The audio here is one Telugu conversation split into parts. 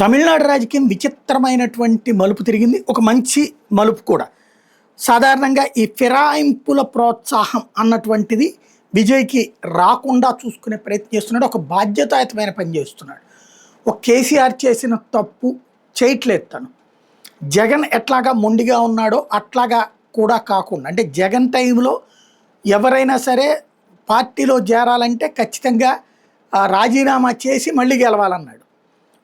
తమిళనాడు రాజకీయం విచిత్రమైనటువంటి మలుపు తిరిగింది. ఒక మంచి మలుపు కూడా. సాధారణంగా ఈ ఫిరాయింపుల ప్రోత్సాహం అన్నటువంటిది విజయ్‌కి రాకుండా చూసుకునే ప్రయత్నం చేస్తున్నాడు. ఒక బాధ్యతాయుతమైన పని చేస్తున్నాడు. ఒక కేసీఆర్ చేసిన తప్పు చేయట్లేదు తను. జగన్ ఎట్లాగా మొండిగా ఉన్నాడో అట్లాగా కూడా కాకుండా, అంటే జగన్ టైంలో ఎవరైనా సరే పార్టీలో చేరాలంటే ఖచ్చితంగా రాజీనామా చేసి మళ్ళీ గెలవాలన్నాడు.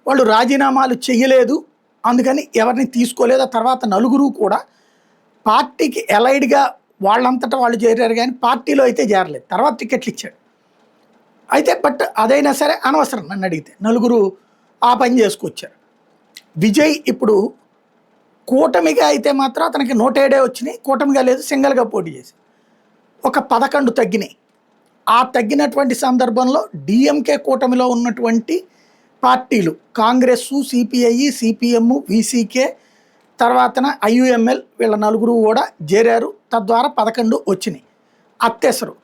వాళ్ళు రాజీనామాలు చేయలేదు, అందుకని ఎవరిని తీసుకోలేదు. ఆ తర్వాత నలుగురు కూడా పార్టీకి ఎలైడ్గా వాళ్ళంతటా వాళ్ళు చేరారు, కానీ పార్టీలో అయితే చేరలేదు. తర్వాత టికెట్లు ఇచ్చాడు. అయితే బట్ అదైనా సరే అనవసరం నన్ను అడిగితే. నలుగురు ఆ పని చేసుకొచ్చారు. విజయ్ ఇప్పుడు కూటమిగా అయితే మాత్రం అతనికి 107 వచ్చినాయి. కూటమిగా లేదు, సింగల్గా పోటీ చేసి ఒక 11 తగ్గినాయి. ఆ తగ్గినటువంటి సందర్భంలో డిఎంకే కూటమిలో ఉన్నటువంటి పార్టీలు కాంగ్రెస్, సిపిఐ, సిపిఎం, విసికే, తర్వాతన ఐయుఎంఎల్ వీళ్ళ నలుగురు కూడా చేరారు. తద్వారా 11 వచ్చినాయి అత్యవసరం.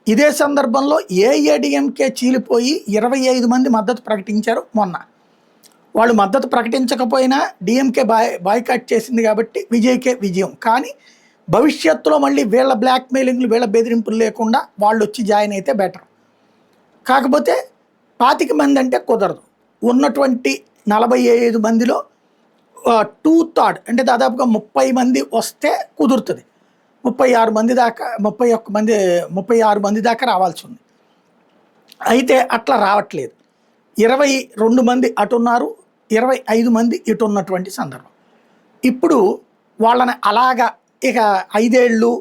ఇదే సందర్భంలో ఏఐఏడిఎంకే చీలిపోయి 25 మంది మద్దతు ప్రకటించారు మొన్న. వాళ్ళు మద్దతు ప్రకటించకపోయినా డిఎంకే బాయ్కాట్ చేసింది కాబట్టి విజయ్కే విజయం. కానీ భవిష్యత్తులో మళ్ళీ వీళ్ళ బ్లాక్మెయిలింగ్లు, వీళ్ళ బెదిరింపులు లేకుండా వాళ్ళు వచ్చి జాయిన్ అయితే బెటర్. కాకపోతే 25 మంది అంటే కుదరదు. ఉన్నటువంటి 45 మందిలో 2/3 అంటే దాదాపుగా 30 మంది వస్తే కుదురుతుంది. 36 మంది దాకా 36 మంది దాకా రావాల్సి ఉంది. అయితే అట్లా రావట్లేదు. 22 మంది అటున్నారు, 25 మంది ఇటు ఉన్నటువంటి సందర్భం. ఇప్పుడు వాళ్ళని అలాగా ఇక 5 ఏళ్ళు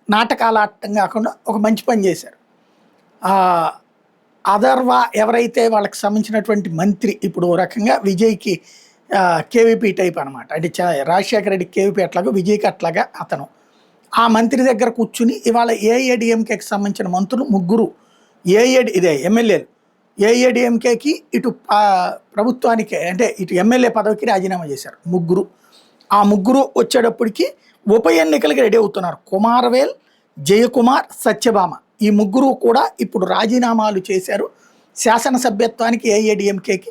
నాటకాలు ఆడటం కాకుండా ఒక మంచి పని చేశారు. అదర్వా ఎవరైతే వాళ్ళకి సంబంధించినటువంటి మంత్రి, ఇప్పుడు ఓ రకంగా విజయ్కి కేవీపీ టైప్ అనమాట. అంటే రాజశేఖర రెడ్డి కేవీపీ అట్లాగా విజయ్కి అట్లాగా అతను ఆ మంత్రి దగ్గర కూర్చుని ఇవాళ ఏఐఏడిఎంకేకి సంబంధించిన మంత్రులు ముగ్గురు ఎమ్మెల్యేలు ఏఐఏడిఎంకేకి ఇటు ప్రభుత్వానికి అంటే ఇటు ఎమ్మెల్యే పదవికి రాజీనామా చేశారు ముగ్గురు. ఆ ముగ్గురు వచ్చేటప్పటికి ఉప ఎన్నికలకి రెడీ అవుతున్నారు. కుమారవేల్, జయకుమార్, సత్యభామ ఈ ముగ్గురు కూడా ఇప్పుడు రాజీనామాలు చేశారు శాసనసభ్యత్వానికి ఏఐఏడిఎంకేకి.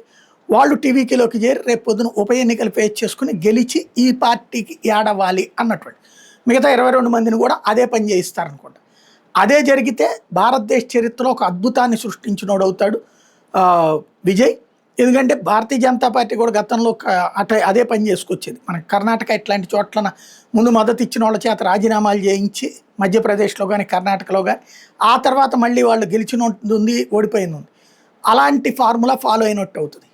వాళ్ళు టీవీకేలోకి చేరి రేపు పొద్దున ఉప ఎన్నికలు ఫేస్ చేసుకుని గెలిచి ఈ పార్టీకి యాడవాలి అన్నటువంటి మిగతా 22 మందిని కూడా అదే పని చేయిస్తారనుకుంటా. అదే జరిగితే భారతదేశ చరిత్రలో ఒక అద్భుతాన్ని సృష్టించినోడు అవుతాడు విజయ్. ఎందుకంటే భారతీయ జనతా పార్టీ కూడా గతంలో అదే పని చేసుకొచ్చేది. మనకి కర్ణాటక ఇట్లాంటి చోట్ల ముందు మద్దతు ఇచ్చిన వాళ్ళ చేత రాజీనామాలు చేయించి మధ్యప్రదేశ్లో కానీ కర్ణాటకలో కానీ ఆ తర్వాత మళ్ళీ వాళ్ళు గెలిచినట్టు ఉంది, ఓడిపోయింది ఉంది. అలాంటి ఫార్ములా ఫాలో అయినట్టు అవుతుంది.